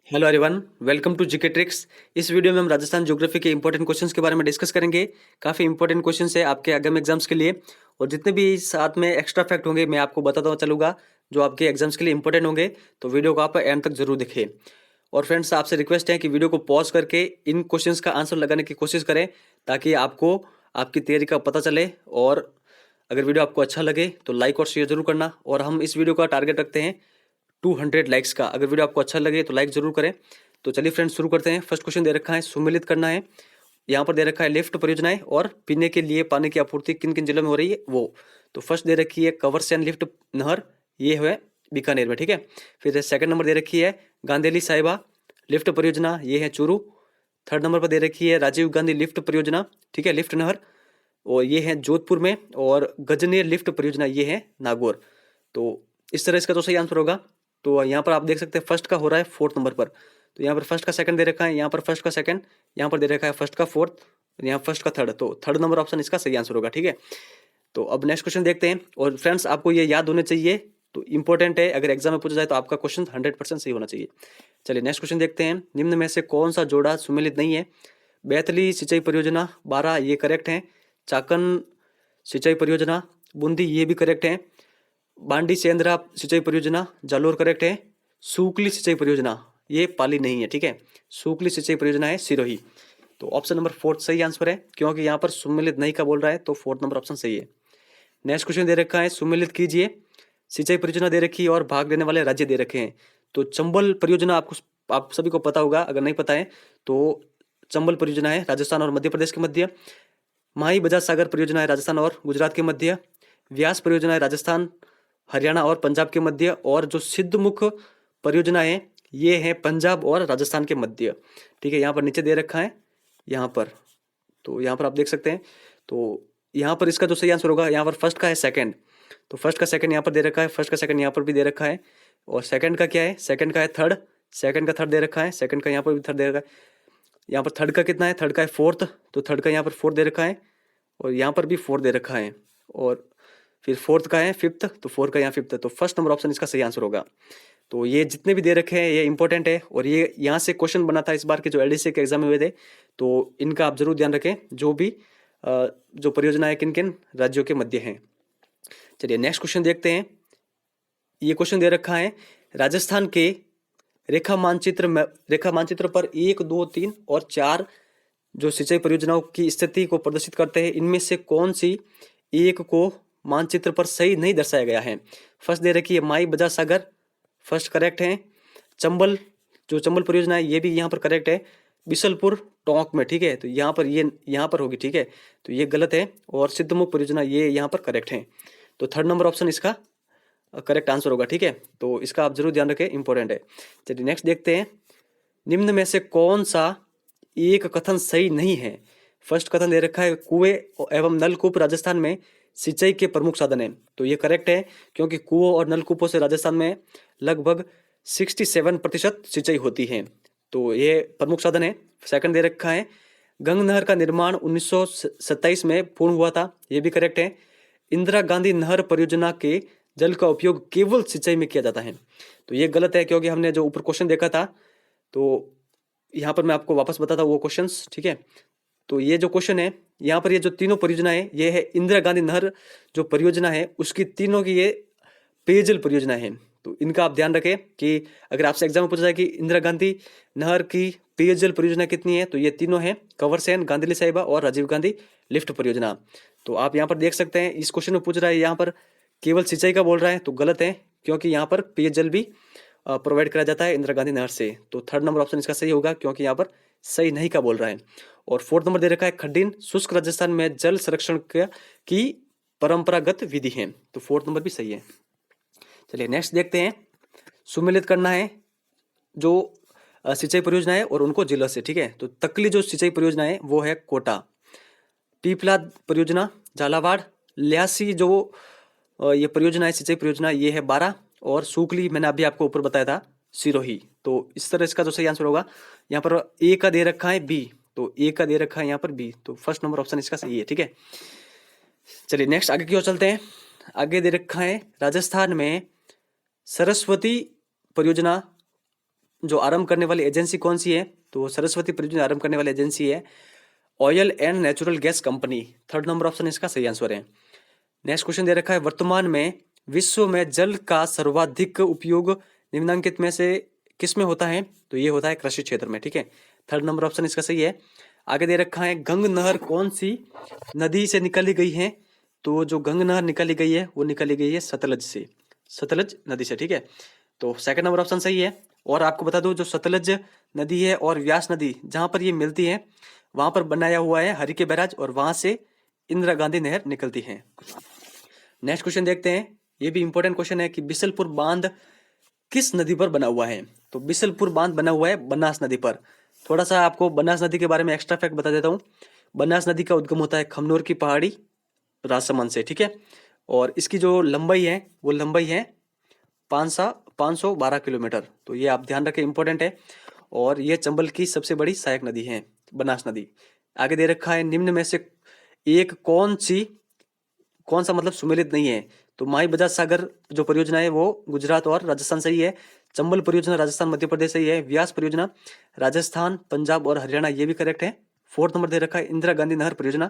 Hello everyone, welcome to GK tricks. इस video में हम राजस्थान ज्योग्राफी के इंपॉर्टेंट क्वेश्चंस के बारे में डिस्कस करेंगे। काफ़ी इंपॉर्टेंट क्वेश्चंस है आपके आगामी एग्जाम्स के लिए, और जितने भी साथ में एक्स्ट्रा फैक्ट होंगे मैं आपको बताता चलूँगा जो आपके एग्जाम्स के लिए इंपॉर्टेंट होंगे। तो वीडियो को आप एंड तक जरूर देखें। और फ्रेंड्स, आपसे रिक्वेस्ट है कि वीडियो को पॉज करके इन क्वेश्चंस का आंसर लगाने की कोशिश करें, ताकि आपको आपकी तैयारी का पता चले। और अगर वीडियो आपको अच्छा लगे तो लाइक और शेयर जरूर करना। और हम इस वीडियो का टारगेट रखते हैं 200 लाइक्स का। अगर वीडियो आपको अच्छा लगे तो लाइक जरूर करें। तो चलिए फ्रेंड्स, शुरू करते हैं। फर्स्ट क्वेश्चन दे रखा है, सुमेलित करना है। यहाँ पर दे रखा है लिफ्ट परियोजनाएं और पीने के लिए पानी की आपूर्ति किन किन जिलों में हो रही है वो। तो फर्स्ट दे रखी है कंवरसेन लिफ्ट नहर, ये है बीकानेर में, ठीक है। फिर सेकंड नंबर दे रखी है गांधेली साहिबा लिफ्ट परियोजना, ये है चूरू। थर्ड नंबर पर दे रखी है राजीव गांधी लिफ्ट परियोजना, ठीक है, लिफ्ट नहर, और ये है जोधपुर में। और गजनेर लिफ्ट परियोजना, ये है नागौर। तो इस तरह इसका तो सही आंसर होगा। तो यहाँ पर आप देख सकते हैं फर्स्ट का हो रहा है फोर्थ नंबर पर। तो यहाँ पर फर्स्ट का सेकंड दे रखा है, यहाँ पर फर्स्ट का सेकंड, यहाँ पर दे रखा है फर्स्ट का फोर्थ, यहाँ फर्स्ट का थर्ड। तो थर्ड नंबर ऑप्शन इसका सही आंसर होगा, ठीक है। तो अब नेक्स्ट क्वेश्चन देखते हैं। और फ्रेंड्स, आपको ये याद होने चाहिए, तो इंपॉर्टेंट है। अगर एग्जाम में पूछा जाए तो आपका क्वेश्चन 100% सही होना चाहिए। चलिए नेक्स्ट क्वेश्चन देखते हैं। निम्न में से कौन सा जोड़ा सुमेलित नहीं है? बैतली सिंचाई परियोजना 12, ये करेक्ट है। चाकन सिंचाई परियोजना बूंदी, ये भी करेक्ट है। बांडी सेंद्रा सिंचाई परियोजना जालोर, करेक्ट है। सूकली सिंचाई परियोजना, ये पाली नहीं है, ठीक है। सूकली सिंचाई परियोजना है सिरोही। तो ऑप्शन नंबर फोर्थ सही आंसर है, क्योंकि यहाँ पर सुमेलित नहीं का बोल रहा है, तो फोर्थ नंबर ऑप्शन सही है। नेक्स्ट क्वेश्चन दे रखा है, सुमेलित कीजिए। सिंचाई परियोजना दे रखी है और भाग लेने वाले राज्य दे रखे हैं। तो चंबल परियोजना आप सभी को पता होगा, अगर नहीं पता है तो चंबल परियोजना है राजस्थान और मध्य प्रदेश के मध्य। माही बजाज सागर परियोजना है राजस्थान और गुजरात के मध्य। व्यास परियोजना है राजस्थान, हरियाणा और पंजाब के मध्य। और जो सिद्धमुख परियोजना है, ये है पंजाब और राजस्थान के मध्य, ठीक है। यहाँ पर नीचे दे रखा है, यहाँ पर। तो यहाँ पर आप देख सकते हैं। तो यहाँ पर इसका जो सही आंसर होगा, यहाँ पर फर्स्ट का है सेकंड। तो फर्स्ट का सेकंड यहाँ पर दे रखा है, फर्स्ट का सेकंड यहाँ पर भी दे रखा है। और सेकंड का क्या है? सेकंड का है थर्ड, सेकंड का थर्ड दे रखा है, सेकंड का यहाँ पर भी थर्ड दे रखा है। यहाँ पर थर्ड का कितना है? थर्ड का है फोर्थ, तो थर्ड का यहाँ पर फोर्थ दे रखा है, और यहाँ पर भी फोर्थ दे रखा है। और फिर फोर्थ का है फिफ्थ, तो फोर्थ का यहाँ फिफ्थ है। तो फर्स्ट नंबर ऑप्शन इसका सही आंसर होगा। तो ये जितने भी दे रखे हैं ये इंपॉर्टेंट है, और ये यहाँ से क्वेश्चन बना था इस बार के जो एलडीसी के एग्जाम में हुए थे। तो इनका आप जरूर ध्यान रखें, जो भी जो परियोजना है किन किन राज्यों के मध्य हैं। चलिए नेक्स्ट क्वेश्चन देखते हैं। ये क्वेश्चन दे रखा है, राजस्थान के रेखा मानचित्र पर 1, 2, 3 और 4 जो सिंचाई परियोजनाओं की स्थिति को प्रदर्शित करते हैं, इनमें से कौन सी एक को मानचित्र पर सही नहीं दर्शाया गया है? फर्स्ट दे रखी है माई बजाज सागर, फर्स्ट करेक्ट है। चंबल, जो चंबल परियोजना है, ये भी यहाँ पर करेक्ट है, बिशलपुर टोंक में, ठीक है। तो यहाँ पर ये यहाँ पर होगी, ठीक है। तो ये गलत है। और सिद्धमुख परियोजना, ये यहाँ पर करेक्ट है। तो थर्ड नंबर ऑप्शन इसका करेक्ट आंसर होगा, ठीक है। तो इसका आप जरूर ध्यान रखें, इंपॉर्टेंट है। चलिए नेक्स्ट देखते हैं। निम्न में से कौन सा एक कथन सही नहीं है? फर्स्ट कथन दे रखा है, कुएं एवं नलकूप राजस्थान में सिंचाई के प्रमुख साधन है। तो ये करेक्ट है, क्योंकि कुओं और नलकूपों से राजस्थान में लगभग 67% सिंचाई होती है। तो ये प्रमुख साधन है। सेकंड दे रखा है, गंग नहर का निर्माण 1927 में पूर्ण हुआ था, ये भी करेक्ट है। इंदिरा गांधी नहर परियोजना के जल का उपयोग केवल सिंचाई में किया जाता है। तो ये गलत है, क्योंकि हमने जो ऊपर क्वेश्चन देखा था, तो यहाँ पर मैं आपको वापस बताता हूँ वो क्वेश्चंस, ठीक है। तो ये जो क्वेश्चन है, यहाँ पर ये जो तीनों परियोजना है, ये है इंदिरा गांधी नहर जो परियोजना है, उसकी तीनों की ये पेयजल परियोजना है। तो इनका आप ध्यान रखें कि अगर आपसे एग्जाम में पूछा जाए कि इंदिरा गांधी नहर की पेयजल परियोजना कितनी है, तो ये तीनों है, कंवरसेन, गांधीली साहिबा और राजीव गांधी लिफ्ट परियोजना। तो आप यहाँ पर देख सकते हैं, इस क्वेश्चन में पूछ रहा है यहाँ पर केवल सिंचाई का बोल रहा है, तो गलत है, क्योंकि यहाँ पर पेयजल भी प्रोवाइड करा जाता है इंदिरा गांधी नहर से। तो थर्ड नंबर ऑप्शन इसका सही होगा, क्योंकि यहाँ पर सही नहीं का बोल रहा है। और फोर्थ नंबर दे रखा है, खड्डीन शुष्क राजस्थान में जल संरक्षण की परंपरागत विधि है। तो फोर्थ नंबर भी सही है। चलिए नेक्स्ट देखते हैं। सुमेलित करना है जो सिंचाई परियोजना है और उनको जिला से, ठीक है। तो तकली जो सिंचाई परियोजना है वो है कोटा। पीपला परियोजना झालावाड़। ल्यासी जो ये परियोजना है सिंचाई परियोजना, ये है 12। और सूकली मैंने अभी आपको ऊपर बताया था, सिरोही। तो इस तरह इसका जो सही आंसर होगा, यहाँ पर ए का दे रखा है बी, तो ए का दे रखा है यहाँ पर बी, तो फर्स्ट नंबर ऑप्शन इसका सही है, ठीक है। चलिए नेक्स्ट आगे की ओर चलते हैं। आगे दे रखा है, राजस्थान में सरस्वती परियोजना जो आरंभ करने वाली एजेंसी कौन सी है? तो सरस्वती परियोजना आरंभ करने वाली एजेंसी है oil and natural gas company. Third number option इसका सही आंसर है। नेक्स्ट क्वेश्चन दे रखा है, वर्तमान में विश्व में जल का सर्वाधिक उपयोग निम्नलिखित में से किस में होता है? तो ये होता है कृषि क्षेत्र में। ठीक है, थर्ड नंबर ऑप्शन इसका सही है। आगे दे रखा है, गंग नहर कौन सी नदी से निकाली गई है? तो जो गंग नहर निकाली गई है वो निकाली गई है सतलज से, सतलज नदी से। ठीक है, तो सेकंड नंबर ऑप्शन सही है। और आपको बता दूं, जो सतलज नदी है और व्यास नदी जहां पर ये मिलती है वहां पर बनाया हुआ है हरिके बैराज, और वहां से इंदिरा गांधी नहर निकलती है। नेक्स्ट क्वेश्चन देखते हैं, ये भी इंपॉर्टेंट क्वेश्चन है कि बिसलपुर बांध किस नदी पर बना हुआ है? तो बिसलपुर बांध बना हुआ है बनास नदी पर। थोड़ा सा आपको बनास नदी के बारे में एक्स्ट्रा फैक्ट बता देता हूँ। बनास नदी का उद्गम होता है खमनोर की पहाड़ी राजसमंद से। ठीक है, और इसकी जो लंबाई है वो लंबाई है 512 किलोमीटर। तो ये आप ध्यान रखें, इंपॉर्टेंट है। और ये चंबल की सबसे बड़ी सहायक नदी है बनास नदी। आगे दे रखा है, निम्न में से एक कौन सा मतलब सुमेलित नहीं है? तो माई बजाज सागर जो परियोजना है वो गुजरात और राजस्थान से ही है। चंबल परियोजना राजस्थान मध्य प्रदेश से ही है। व्यास परियोजना राजस्थान पंजाब और हरियाणा, ये भी करेक्ट है। फोर्थ नंबर दे रखा है, इंदिरा गांधी नहर परियोजना,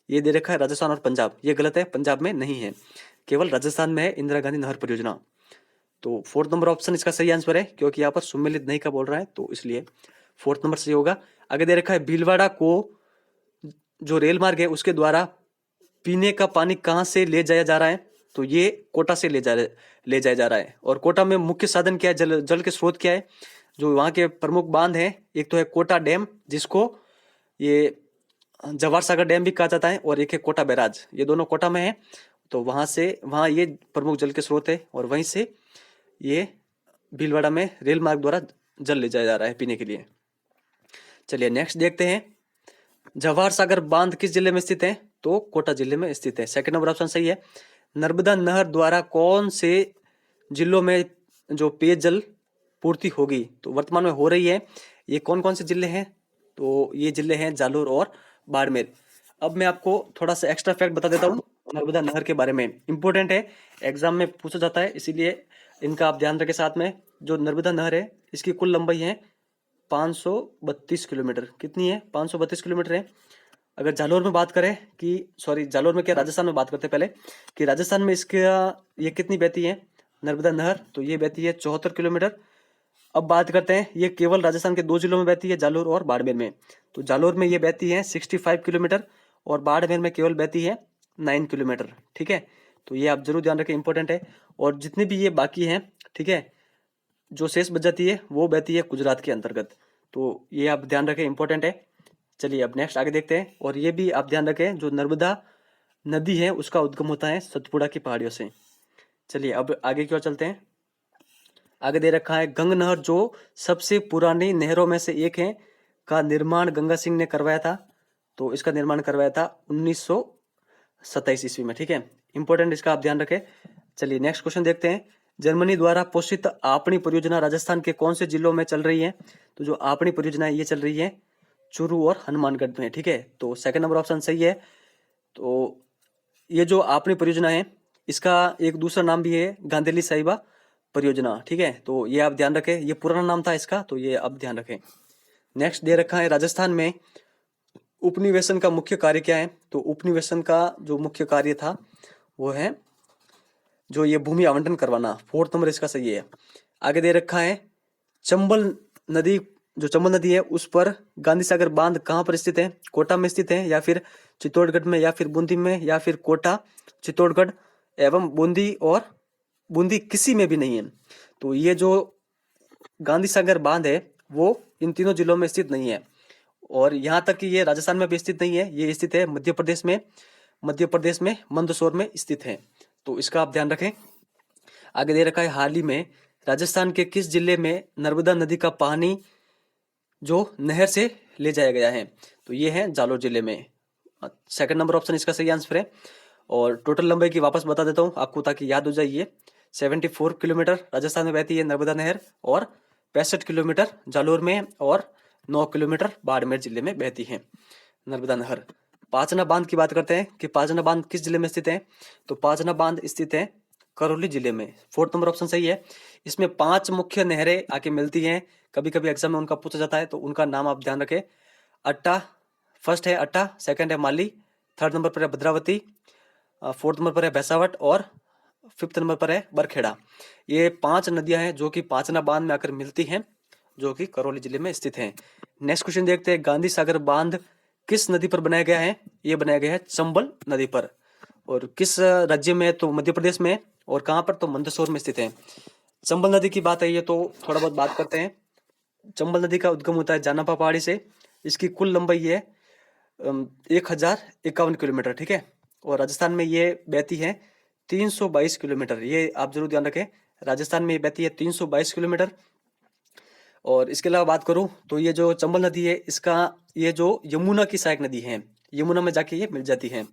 ये दे रखा है राजस्थान और पंजाब, ये गलत है, पंजाब में नहीं है, केवल राजस्थान में है इंदिरा गांधी नहर परियोजना। तो फोर्थ नंबर ऑप्शन इसका सही आंसर है, क्योंकि यहाँ पर सुमेलित नहीं का बोल रहा है, तो इसलिए फोर्थ नंबर सही होगा। आगे दे रखा है, भीलवाड़ा को जो रेल मार्ग है उसके द्वारा पीने का पानी कहाँ से ले जाया जा रहा है? तो ये कोटा से ले जाया जा रहा है। और कोटा में मुख्य साधन क्या है, जल के स्रोत क्या है? जो वहाँ के प्रमुख बांध है, एक तो है कोटा डैम जिसको ये जवाहर सागर डैम भी कहा जाता है, और एक है कोटा बैराज, ये दोनों कोटा में है। तो वहाँ ये प्रमुख जल के स्रोत है, और वहीं से ये भीलवाड़ा में रेल मार्ग द्वारा जल ले जाया जा रहा है पीने के लिए। चलिए नेक्स्ट देखते हैं, जवाहर सागर बांध किस जिले में स्थित है? तो कोटा जिले में स्थित है। सेकंड नंबर ऑप्शन सही है। नर्मदा नहर द्वारा कौन से जिलों में जो पेयजल पूर्ति होगी? तो वर्तमान में हो रही है, ये कौन कौन से जिले हैं? तो ये जिले हैं जालोर और बाड़मेर। अब मैं आपको थोड़ा सा एक्स्ट्रा फैक्ट बता देता हूँ नर्मदा नहर के बारे में, इंपॉर्टेंट है, एग्जाम में पूछा जाता है, इसीलिए इनका आप ध्यान रखें साथ में। जो नर्मदा नहर है इसकी कुल लंबाई है 532 किलोमीटर। कितनी है? 532 किलोमीटर है। अगर जालोर में बात करें कि जालोर में क्या, राजस्थान में बात करते हैं पहले कि राजस्थान में इसका ये कितनी बहती है नर्मदा नहर? तो ये बहती है 74 किलोमीटर। अब बात करते हैं, ये केवल राजस्थान के दो जिलों में बहती है, जालोर और बाड़मेर में। तो जालोर में ये बहती है 65 किलोमीटर और बाड़मेर में केवल बहती है 9 किलोमीटर। ठीक है, तो ये आप जरूर ध्यान रखें, इंपॉर्टेंट है। और जितनी भी ये बाकी हैं, ठीक है, जो शेष बच जाती है वो बहती है गुजरात के अंतर्गत। तो ये आप ध्यान रखें, इंपॉर्टेंट है। चलिए अब नेक्स्ट आगे देखते हैं, और ये भी आप ध्यान रखें, जो नर्मदा नदी है उसका उद्गम होता है सतपुड़ा की पहाड़ियों से। चलिए अब आगे की ओर चलते हैं। आगे दे रखा है, गंग नहर जो सबसे पुरानी नहरों में से एक है का निर्माण गंगा सिंह ने करवाया था। तो इसका निर्माण करवाया था 1927 ईस्वी में। ठीक है, इंपॉर्टेंट, इसका आप ध्यान रखें। चलिए नेक्स्ट क्वेश्चन देखते हैं, जर्मनी द्वारा पोषित आपनी परियोजना राजस्थान के कौन से जिलों में चल रही है? तो जो आपनी परियोजना है ये चल रही है चूरू और हनुमानगढ़ में। ठीक है, तो सेकंड नंबर ऑप्शन सही है। तो ये जो आपनी परियोजना है इसका एक दूसरा नाम भी है गांधेली साहिबा परियोजना। ठीक है, तो ये आप ध्यान रखें, ये पुराना नाम था इसका, तो ये आप ध्यान रखें। नेक्स्ट दे रखा है, राजस्थान में उपनिवेशन का मुख्य कार्य क्या है? तो उपनिवेशन का जो मुख्य कार्य था वो है जो ये भूमि आवंटन करवाना। फोर्थ नंबर इसका सही है। आगे दे रखा है, चंबल नदी, जो चंबल नदी है उस पर गांधी सागर बांध कहाँ पर स्थित है? कोटा में स्थित है, या फिर चित्तौड़गढ़ में, या फिर बूंदी में, या फिर कोटा, चित्तौड़गढ़ एवं बूंदी, और बूंदी किसी में भी नहीं है। तो ये जो गांधी सागर बांध है वो इन तीनों जिलों में स्थित नहीं है, और यहाँ तक कि ये राजस्थान में भी स्थित नहीं है, ये स्थित है मध्य प्रदेश में मंदसौर में स्थित है। तो इसका आप ध्यान रखें। आगे दे रखा है, हाल ही में राजस्थान के किस जिले में नर्मदा नदी का पानी जो नहर से ले जाया गया है? तो ये है जालोर जिले में। सेकंड नंबर ऑप्शन इसका सही आंसर है। और टोटल लंबाई की वापस बता देता हूँ आपको ताकि याद हो जाइए, 74 किलोमीटर राजस्थान में बहती है नर्मदा नहर, और 65 किलोमीटर जालोर में, और 9 किलोमीटर बाड़मेर जिले में बहती है नर्मदा नहर। पाचना बांध की बात करते हैं कि पाचना बांध किस जिले में स्थित है? तो पाचना बांध स्थित है करौली जिले में। 4th नंबर ऑप्शन सही है। इसमें 5 मुख्य नहरें आके मिलती हैं, कभी कभी एग्जाम में उनका पूछा जाता है, तो उनका नाम आप ध्यान रखें। अट्टा, फर्स्ट है अट्टा, सेकंड है माली, थर्ड नंबर पर है भद्रावती, 4th नंबर पर है भैंसावट और 5th नंबर पर है बरखेड़ा। ये 5 नदियां हैं जो कि पांचना बांध में आकर मिलती हैं, जो कि करौली जिले में स्थित हैं। नेक्स्ट क्वेश्चन देखते हैं, गांधी सागर बांध किस नदी पर बनाया गया है? ये बनाया गया है चंबल नदी पर। और किस राज्य में? तो मध्य प्रदेश में। और कहाँ पर? तो मंदसौर में स्थित है। चंबल नदी की बात है ये, तो थोड़ा बहुत बात करते हैं। चंबल नदी का उद्गम होता है जानापा पहाड़ी से। इसकी कुल लंबाई है 1051 किलोमीटर, ठीक है। और राजस्थान में ये बहती है 322 किलोमीटर। ये आप जरूर ध्यान रखें, राजस्थान में ये बहती है 322 किलोमीटर। और इसके अलावा बात करूं तो ये जो चंबल नदी है, इसका ये जो यमुना की सहायक नदी है, यमुना में जाके ये मिल जाती है।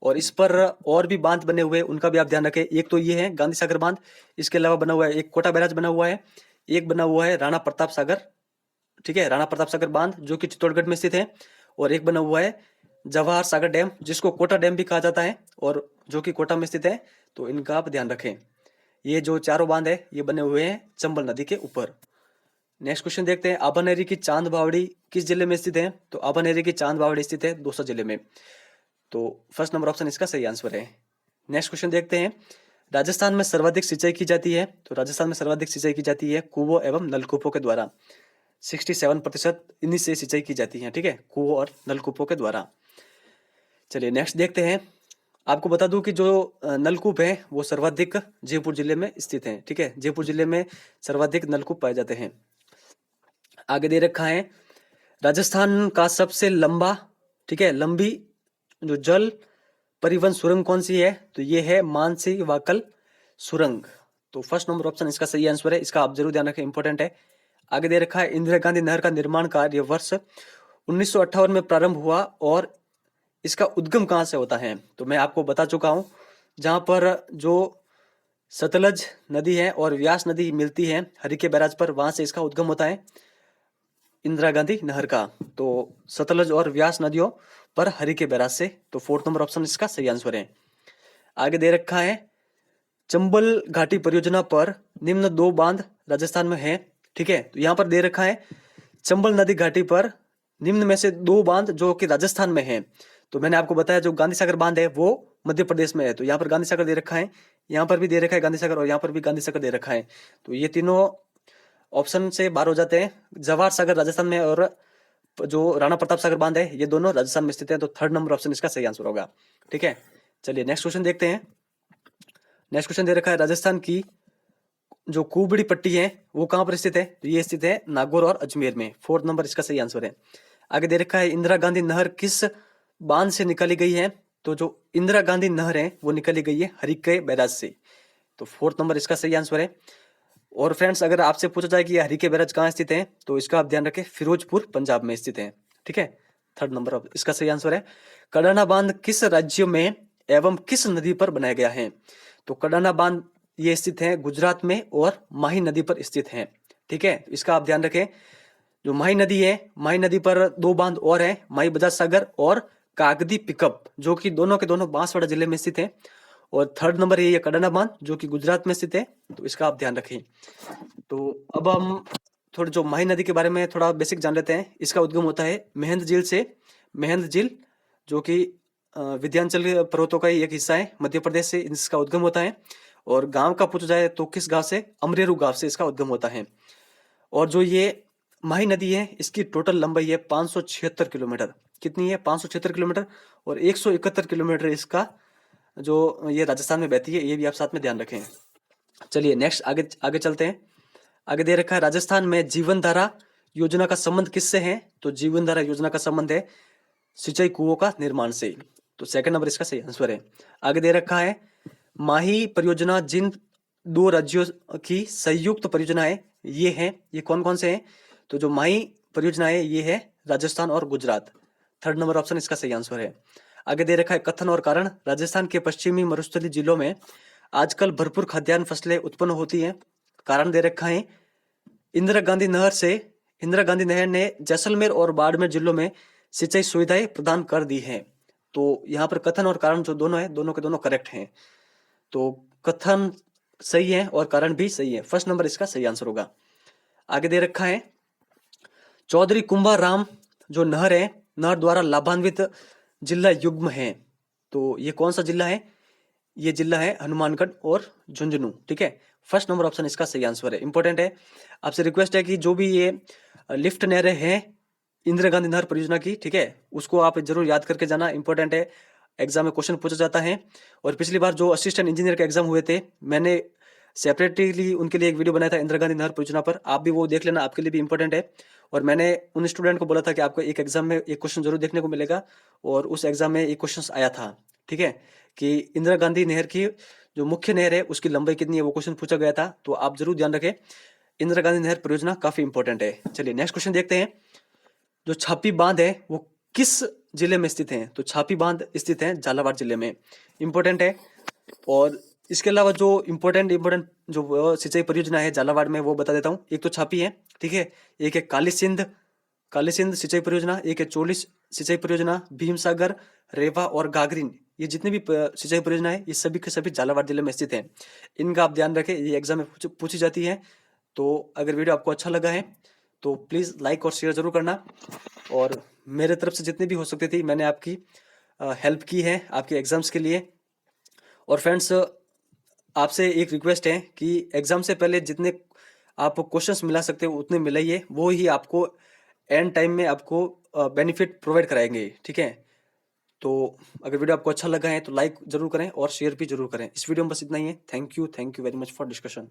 और इस पर और भी बांध बने हुए हैं, उनका भी आप ध्यान रखें। एक तो ये है गांधी सागर बांध, इसके अलावा बना हुआ है एक कोटा बैराज बना हुआ है, एक बना हुआ है राणा प्रताप सागर, ठीक है, राणा प्रताप सागर बांध जो कि चित्तौड़गढ़ में स्थित है। और एक बना हुआ है जवाहर सागर डैम, जिसको कोटा डैम भी कहा जाता है, और जो कि कोटा में स्थित है। तो इनका आप ध्यान रखें। ये जो चारों बांध है ये बने हुए हैं चंबल नदी के ऊपर। नेक्स्ट क्वेश्चन देखते हैं, आभानेरी की चांद बावड़ी किस जिले में स्थित है? तो आभानेरी की चांद बावड़ी स्थित है दौसा जिले में। तो फर्स्ट नंबर ऑप्शन इसका सही आंसर है। नेक्स्ट क्वेश्चन देखते हैं, राजस्थान में सर्वाधिक सिंचाई की जाती है? तो राजस्थान में सर्वाधिक सिंचाई की जाती है कुओं एवं नलकूपों के द्वारा। 67% इन्हीं से सिंचाई की जाती है, ठीक है, कुओं और नलकूपों के द्वारा। चलिए नेक्स्ट देखते हैं। आपको बता दूं कि जो नलकूप है वो सर्वाधिक जयपुर जिले में स्थित है, ठीक है, जयपुर जिले में सर्वाधिक नलकूप पाए जाते हैं। आगे दे रखा है, राजस्थान का सबसे लंबा, ठीक है, लंबी जो जल परिवहन सुरंग कौन सी है? तो ये है मानसी वाकल सुरंग। तो फर्स्ट नंबर ऑप्शन इसका सही आंसर है, इसका आप जरूर ध्यान रखें, इंपॉर्टेंट है। आगे दे रखा है, इंदिरा गांधी नहर का निर्माण कार्य वर्ष 1958 में प्रारंभ हुआ और इसका उद्गम कहाँ से होता है? तो मैं आपको बता चुका हूं, जहां पर जो सतलज नदी है और व्यास नदी मिलती है हरिके बैराज पर, वहां से इसका उद्गम होता है इंदिरा गांधी नहर का। तो सतलज और व्यास नदियों पर हरिके बैराज से। तो 4th नंबर ऑप्शन इसका सही आंसर है। आगे दे रखा है, चंबल घाटी परियोजना पर निम्न 2 बांध राजस्थान में है, ठीक है। तो यहाँ पर दे रखा है, चंबल नदी घाटी पर निम्न में से 2 बांध जो कि राजस्थान में है। तो मैंने आपको बताया जो गांधी सागर बांध है वो मध्य प्रदेश में है। तो यहाँ पर गांधी सागर दे रखा है, यहाँ पर भी दे रखा है गांधी सागर, और यहाँ पर भी गांधी सागर दे रखा है। तो ये तीनों ऑप्शन से बाहर हो जाते हैं। जवाहर सागर राजस्थान में और जो राणा प्रताप सागर बांध है ये दोनों राजस्थान में स्थित है। तो 3rd नंबर ऑप्शन इसका सही आंसर होगा, ठीक है। चलिए नेक्स्ट क्वेश्चन देखते हैं। नेक्स्ट क्वेश्चन दे रखा है, राजस्थान की जो कुबड़ी पट्टी है वो कहाँ पर स्थित है? तो ये स्थित है नागौर और अजमेर में। 4th नंबर इसका सही आंसर है। आगे दे रखा है, इंदिरा गांधी नहर किस बांध से निकाली गई है? तो जो इंदिरा गांधी नहर है वो निकाली गई है हरिके बैराज से। तो 4th नंबर इसका सही आंसर है। और फ्रेंड्स, अगर आपसे पूछा जाए कि ये हरिके बैराज कहाँ स्थित है, तो इसका आप ध्यान रखें, फिरोजपुर पंजाब में स्थित है, ठीक है। 3rd नंबर इसका सही आंसर है। कडाना बांध किस राज्य में एवं किस नदी पर बनाया गया है? तो कडाना बांध ये स्थित है गुजरात में और माही नदी पर स्थित है, ठीक है। इसका आप ध्यान रखें, जो माही नदी है, माही नदी पर 2 बांध और है, माही बजाज सागर और कागदी पिकअप, जो कि दोनों के दोनों बांसवाड़ा जिले में स्थित है। और 3rd नंबर ये कडाना बांध जो कि गुजरात में स्थित है। तो इसका आप ध्यान रखें। तो अब हम थोड़ा जो माही नदी के बारे में थोड़ा बेसिक जान लेते हैं। इसका उद्गम होता है मेहंद झील से। मेहंद झील जो कि विंध्याचल पर्वतों का ही एक हिस्सा है, मध्य प्रदेश से इसका उद्गम होता है। और गांव का पूछा जाए तो किस गांव से? अमरेरू गांव से इसका उद्गम होता है। और जो ये माही नदी है इसकी टोटल लंबाई है 576 किलोमीटर। कितनी है? 576 किलोमीटर। और 171 किलोमीटर इसका जो ये राजस्थान में बहती है, ये भी आप साथ में ध्यान रखें। चलिए नेक्स्ट आगे आगे चलते हैं। आगे दे रखा है, राजस्थान में जीवन धारा योजना का संबंध किससे है? तो जीवन धारा योजना का संबंध है सिंचाई कुओं का निर्माण से। तो 2nd नंबर इसका सही आंसर है। आगे दे रखा है, माही परियोजना जिन 2 राज्यों की संयुक्त परियोजना है ये है, ये कौन कौन से हैं? तो जो माही परियोजना है ये है राजस्थान और गुजरात। 3rd नंबर ऑप्शन इसका सही आंसर है। आगे दे रखा है, कथन और कारण, राजस्थान के पश्चिमी मरुस्थलीय जिलों में आजकल भरपूर खाद्यान्न फसलें उत्पन्न होती हैं। कारण दे रखा है, इंदिरा गांधी नहर ने जैसलमेर और बाड़मेर जिलों में सिंचाई सुविधाएं प्रदान कर दी हैं। तो यहाँ पर कथन और कारण जो दोनों है, दोनों के दोनों करेक्ट हैं। तो कथन सही है और कारण भी सही है। फर्स्ट नंबर इसका सही आंसर होगा। आगे दे रखा है चौधरी कुंभा राम जो नहर है, नहर द्वारा लाभान्वित जिला युग्म है। तो ये कौन सा जिला है? ये जिला है हनुमानगढ़ और झुंझुनू। ठीक है, फर्स्ट नंबर ऑप्शन इसका सही आंसर है। इंपॉर्टेंट है, आपसे रिक्वेस्ट है कि जो भी ये लिफ्ट नहरें हैं इंदिरा गांधी नहर परियोजना की, ठीक है, उसको आप जरूर याद करके जाना। इंपॉर्टेंट है, एग्जाम में क्वेश्चन पूछा जाता है। और पिछली बार जो असिस्टेंट इंजीनियर के एग्जाम हुए थे, मैंने सेपरेटली उनके लिए एक वीडियो बनाया था इंदिरा गांधी नहर परियोजना पर, आप भी वो देख लेना, आपके लिए भी इंपॉर्टेंट है। और मैंने उन स्टूडेंट को बोला था कि आपको एक एग्जाम में एक क्वेश्चन जरूर देखने को मिलेगा, और उस एग्जाम में एक क्वेश्चन आया था। ठीक है, कि इंदिरा गांधी नहर की जो मुख्य नहर है उसकी लंबाई कितनी है, वो क्वेश्चन पूछा गया था। तो आप जरूर ध्यान रखें, इंदिरा गांधी नहर परियोजना काफी इंपॉर्टेंट है। चलिए नेक्स्ट क्वेश्चन देखते हैं। जो छापी बांध है वो किस जिले में स्थित है? तो छापी बांध स्थित है झालावाड़ जिले में। इंपॉर्टेंट है। और इसके अलावा जो इम्पोर्टेंट जो सिंचाई परियोजना है झालावाड़ में, वो बता देता हूँ। एक तो छापी है, ठीक है, एक है काली सिंध सिंचाई परियोजना, एक है चोलिस सिंचाई परियोजना, भीम सागर, रेवा और गागरीन। ये जितने भी सिंचाई परियोजना है, ये सभी के सभी झालावाड़ जिले में स्थित है। इनका आप ध्यान रखें, ये एग्जाम में पूछी जाती है। तो अगर वीडियो आपको अच्छा लगा है तो प्लीज़ लाइक और शेयर जरूर करना। और मेरे तरफ से जितनी भी हो सकती थी मैंने आपकी हेल्प की है आपके एग्जाम्स के लिए। और फ्रेंड्स, आपसे एक रिक्वेस्ट है कि एग्जाम से पहले जितने आप क्वेश्चंस मिला सकते हो उतने मिलाइए, वो ही आपको एंड टाइम में आपको बेनिफिट प्रोवाइड कराएंगे। ठीक है, तो अगर वीडियो आपको अच्छा लगा है तो लाइक जरूर करें और शेयर भी जरूर करें। इस वीडियो में बस इतना ही है। Thank you very much for discussion.